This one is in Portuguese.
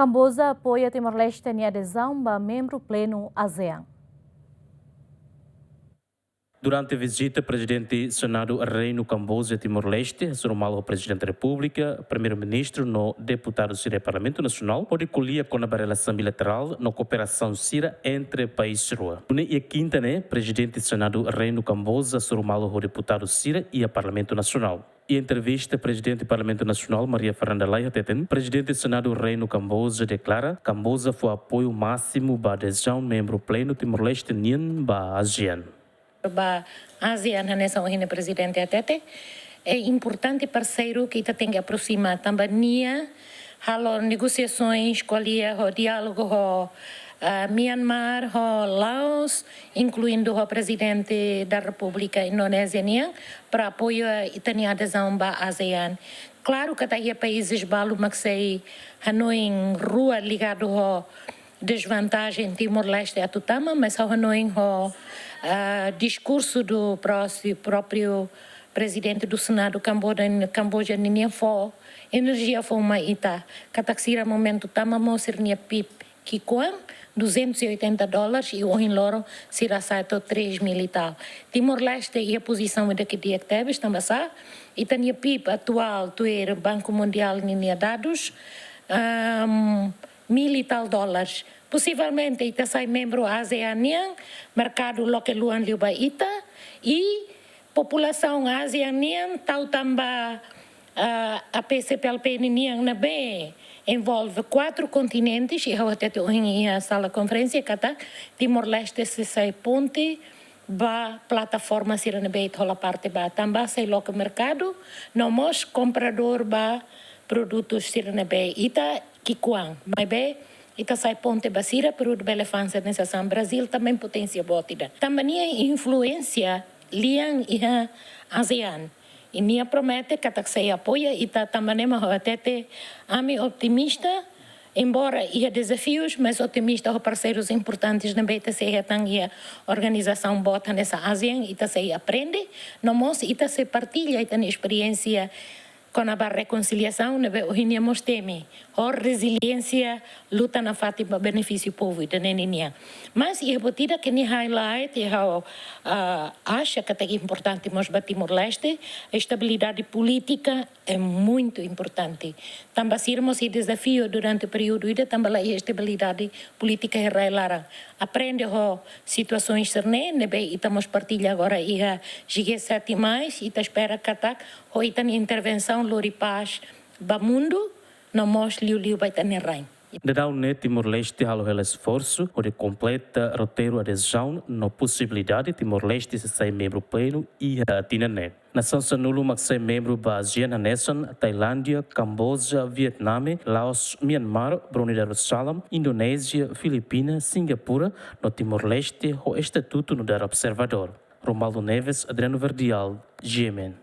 Kamboja apoia Timor-Leste em adezaun a Membru Plenu ASEAN. Durante a visita, o presidente do Senado Reino Kamboja Timor-Leste, normal o presidente da República, primeiro-ministro, no deputado do Parlamento Nacional, onde colhia com a relação bilateral na cooperação síria entre países rua. E a quinta, presidente do Senado Reino Kamboja, normal o deputado síria e o Parlamento Nacional. E em entrevista, o presidente do Parlamento Nacional, Maria Fernanda Laihateten, presidente do Senado Reino Kamboja, declara que Kamboja foi apoio máximo para adezaun membro pleno Timor-Leste para a ASEAN. Ba ASEAN nessa ohine presidente atete é importante parceiro que tem que aproximar também halo negociações colia o diálogo ho Myanmar ho Laos incluindo o presidente da República Indonésia para apoio itania adesão ba ASEAN. Claro que tem países balu maxei Hanoi em rua ligado ho desvantagem Timor-Leste a tutama, mas ao Hanoi ho discurso do próprio presidente do Senado Kamboja ninguém foi energia foi uma ita kataksira momento tama mo sirnia pip kikuan $280 e o em loro sira saito 3 mil e tal. Timor-Leste e a posição daqui dia que teve também sa e tania pip atual tuer Banco Mundial ninha dados $1.000 e tal. Possivelmente ita sai membro ASEAN, mercado local luan liuba ita e população ASEAN tau tamba a PCPLP niang na be envolve 4 continentes e até a sala conferência kata Timor-Leste se sai ponte ba plataforma sira na be tola parte ba tamba sai local mercado nomos comprador ba produtos sira na be ita kikuang mai be ita sai ponte basira peru de belefança nessa São Brasil também potência botida. Também a influência liang iha ASEAN. E nia promete que taxei apoia ita também até ami optimista embora ia desafios, mas otimista os parceiros importantes na BTC a organização bota nessa ASEAN ita se aprende, nomos ita se partilha ita experiência com a reconciliação, hoje nós temos a resiliência, luta na fatima benefício povo da neninha. Mas é botida que ni highlight e acha que é importante nós Timor-Leste, a estabilidade política é muito importante. Também sermos e desafio durante o período e também a estabilidade política é aprende a situações cerne, nebe estamos partilha agora e a G7 mais e espera que a intervenção lori paz ba mundo no mos liu vai ter rain. Dedau Timor-Leste halo el esforço de completa roteiro adezaun no possibilidade Timor-Leste se sai membro pleno e a Tinané. Nação sanulu mak sai membro ba ASEAN Nação, Tailândia, Camboja, Vietnã, Laos, Myanmar, Brunei Darussalam, Indonésia, Filipinas, Singapura, no Timor-Leste o estatuto no dar observador. Romualdo Neves, Adriano Verdial, GMN.